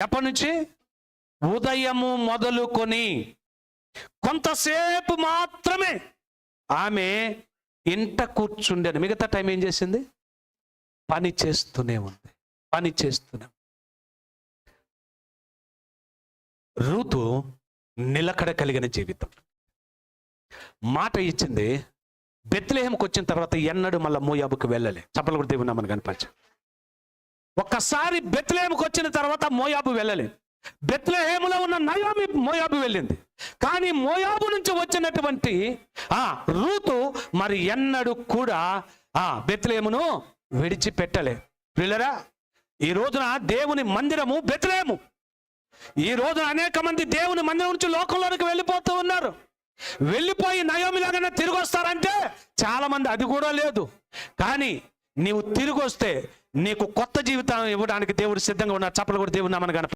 ఎప్పటి నుంచి? ఉదయము మొదలుకొని కొంతసేపు మాత్రమే ఆమె ఇంట కూర్చుండేది. మిగతా టైం ఏం చేసింది? పని చేస్తూనే ఉంది. పని చేస్తూనే. రూతు నిలకడ కలిగిన జీవితం. మాట ఇచ్చింది. బెత్లెహేముకు వచ్చిన తర్వాత ఎన్నడూ మళ్ళీ మోయాబుకు వెళ్ళలే. చప్పలు కూడా దేవుని నామమున కనపరచు. ఒక్కసారి బెత్లెహేముకు వచ్చిన తర్వాత మోయాబు వెళ్ళలేదు. బెత్లెహేములో ఉన్న నయోమి మోయాబు వెళ్ళింది. కానీ మోయాబు నుంచి వచ్చినటువంటి రూతు మరి ఎన్నడూ కూడా బెత్లెహేమును విడిచిపెట్టలే. ప్రియులారా, ఈ రోజున దేవుని మందిరము బెత్లెహేము. ఈ రోజున అనేక మంది దేవుని మందిరం నుంచి లోకంలోనికి వెళ్ళిపోతూ ఉన్నారు. వెళ్ళిపోయి నయోమి లాగానే తిరిగి వస్తారంటే చాలా మంది అది కూడా లేదు. కానీ నీవు తిరిగి వస్తే నీకు కొత్త జీవితం ఇవ్వడానికి దేవుడు సిద్ధంగా ఉన్నారు. చప్పలు కూడా దేవుని నామమున